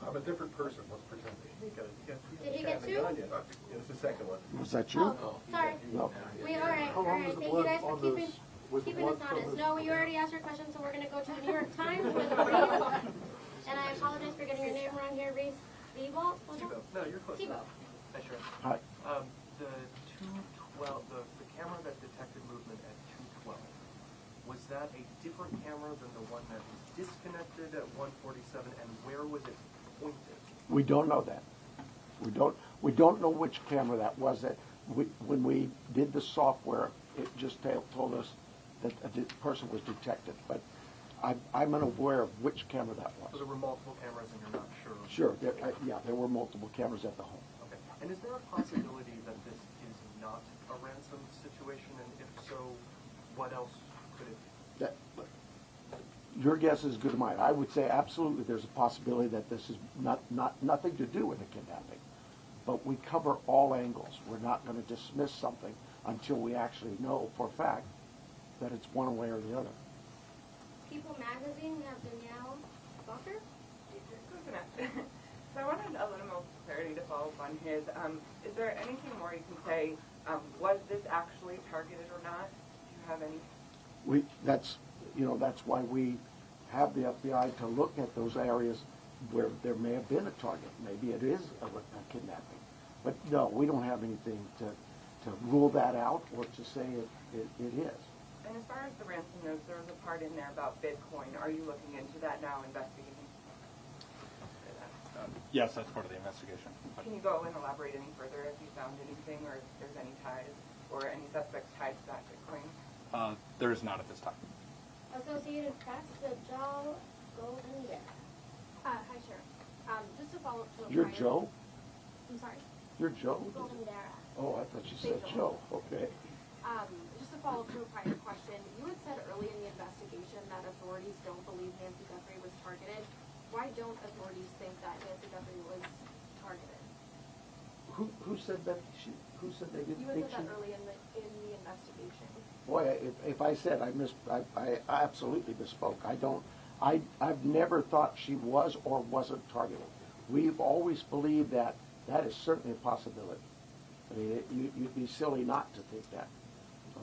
I'm a different person. Let's pretend. Did he get two? It's the second one. Was that you? Oh, sorry. No. All right. Thank you guys for keeping us honest. No, you already asked your question, so we're going to go to the New York Times with Reese. And I apologize for getting your name wrong here, Reese. Thibault? No, you're close. Thibault. Hi, Sheriff. Hi. The 212, the camera that detected movement at 212, was that a different camera than the one that was disconnected at 147, and where was it pointed? We don't know that. We don't know which camera that was. When we did the software, it just told us that a person was detected. But I'm unaware of which camera that was. So there were multiple cameras, and you're not sure? Sure. There were multiple cameras at the home. Okay. And is there a possibility that this is not a ransom situation? And if so, what else could it be? Your guess is as good as mine. I would say absolutely there's a possibility that this is nothing to do with a kidnapping. But we cover all angles. We're not going to dismiss something until we actually know for a fact that it's one way or the other. People Magazine, we have Danielle Bucker. So I wanted a little more clarity to follow up on his. Is there anything more you can say? Was this actually targeted or not? Do you have any? That's why we have the FBI to look at those areas where there may have been a target. Maybe it is a kidnapping. But no, we don't have anything to rule that out or to say it is. And as far as the ransom notes, there was a part in there about Bitcoin. Are you looking into that now, investigating? Yes, that's part of the investigation. Can you go and elaborate any further if you found anything or if there's any ties or any suspects tied to that Bitcoin? There is not at this time. Associated Press, the Joe Golden Bear. Hi, Sheriff. Just to follow up to You're Joe? I'm sorry? You're Joe? Golden Bear. Oh, I thought you said Joe. Okay. Just to follow up to a prior question, you had said early in the investigation that authorities don't believe Nancy Guthrie was targeted. Why don't authorities think that Nancy Guthrie was targeted? Who said that? Who said they didn't You had think said she? that early in the investigation. Boy, if I said I absolutely misspoke. I've never thought she was or wasn't targeted. We've always believed that is certainly a possibility. I mean, you'd be silly not to think that.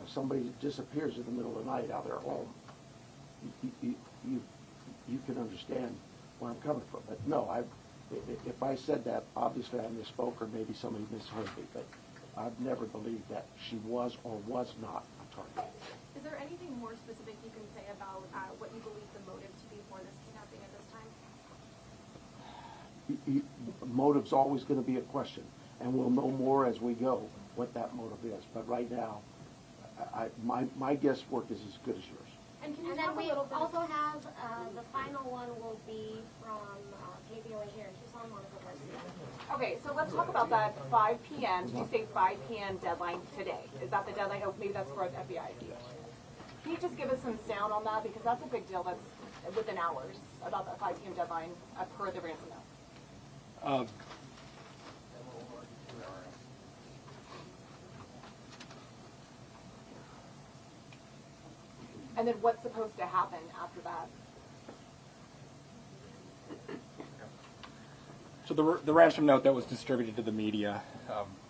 If somebody disappears in the middle of the night out of their home, you can understand where I'm coming from. But no, if I said that, obviously I misspoke or maybe somebody misheard me. But I've never believed that she was or was not a target. Is there anything more specific you can say about what you believe the motive to be for this kidnapping at this time? Motive's always going to be a question, and we'll know more as we go what that motive is. But right now, my guesswork is as good as yours. And then we also have, the final one will be from KBOA here in Tucson, Monica Garcia. Okay, so let's talk about that 5 p.m. Did you say 5 p.m. deadline today? Is that the deadline? Oh, maybe that's for the FBI. Can you just give us some sound on that? Because that's a big deal. That's within hours about that 5 p.m. deadline per the ransom note. And then what's supposed to happen after that? So the ransom note that was distributed to the media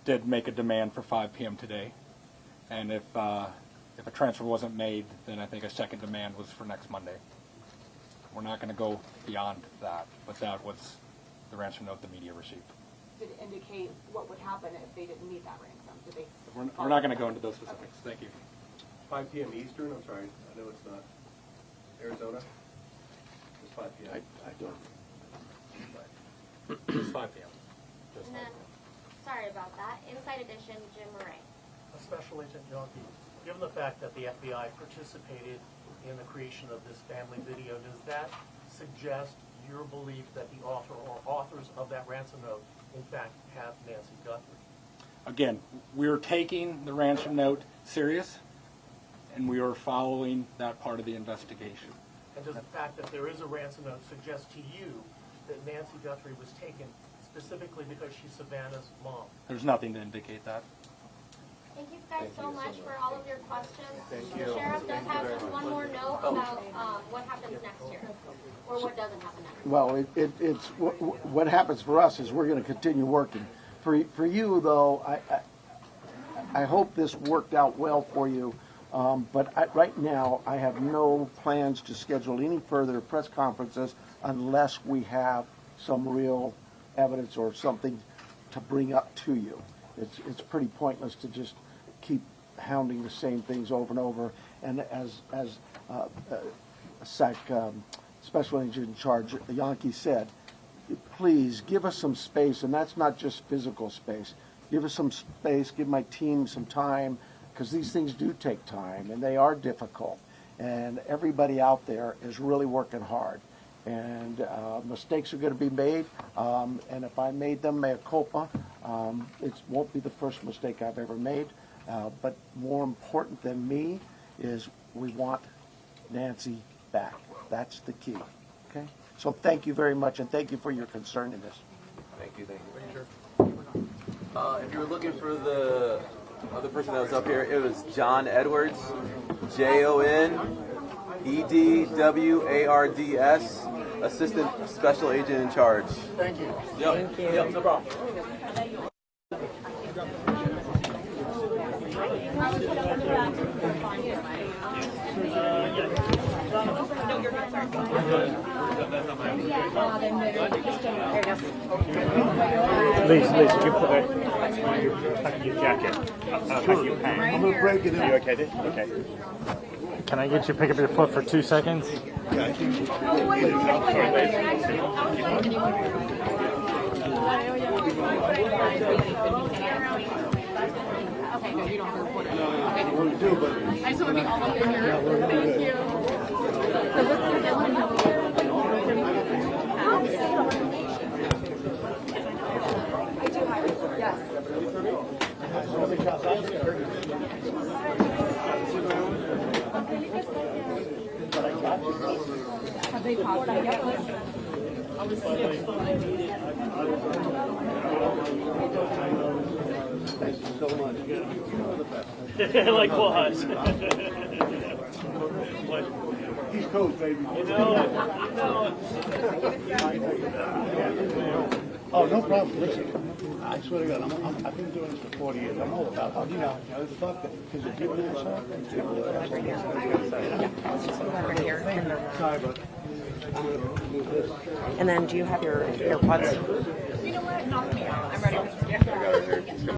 did make a demand for 5 p.m. today, and if a transfer wasn't made, then I think a second demand was for next Monday. We're not going to go beyond that, but that was the ransom note the media received. Did it indicate what would happen if they didn't meet that ransom? Did they? We're not going to go into those specifics. Thank you. 5 p.m. Eastern, I'm sorry, I know it's not Arizona. It's 5 p.m. I don't. It's 5 p.m. And then, sorry about that, Inside Edition, Jim Murray. Special Agent Yonke, given the fact that the FBI participated in the creation of this family video, does that suggest your belief that the author or authors of that ransom note, in fact, have Nancy Guthrie? Again, we're taking the ransom note serious, and we are following that part of the investigation. And does the fact that there is a ransom note suggest to you that Nancy Guthrie was taken specifically because she's Savannah's mom? There's nothing to indicate that. Thank you guys so much for all of your questions. Thank The you. sheriff does have just one more note about what happens next year, or what doesn't happen next year. Well, it's what happens for us is we're going to continue working. For you though, I hope this worked out well for you. But right now, I have no plans to schedule any further press conferences unless we have some real evidence or something to bring up to you. It's pretty pointless to just keep hounding the same things over and over. And as Special Agent in Charge, Yonke said, please give us some space, and that's not just physical space. Give us some space, give my team some time, because these things do take time, and they are difficult. And everybody out there is really working hard. And mistakes are going to be made, and if I made them, mea culpa, it won't be the first mistake I've ever made. But more important than me is we want Nancy back. That's the key. Okay? So thank you very much, and thank you for your concern in this. Thank you. If you were looking for the other person that was up here, it was John Edwards, JONEDWARDS, Assistant Special Agent in Charge. Thank you. Yep. Yep, no problem. Lisa, you put that back in your jacket, back in your pants. I'm going to break it in. Are you okay, Dick? Okay. Can I get you to pick up your foot for 2 seconds? Yeah, Okay, no, you don't have to report it. I want to do, but I just want to be all up in here. Thank you. I do have it, yes. Have they popped it yet? Thank you so much. Likewise. East Coast, baby. Oh, no problem. Listen, I swear to God, I've been doing this for 40 years. I'm all about, the fuck that, because if people do something, sorry, but I'm going to move this. And then do you have your AirPods? You know what? Knock me out. I'm ready for this.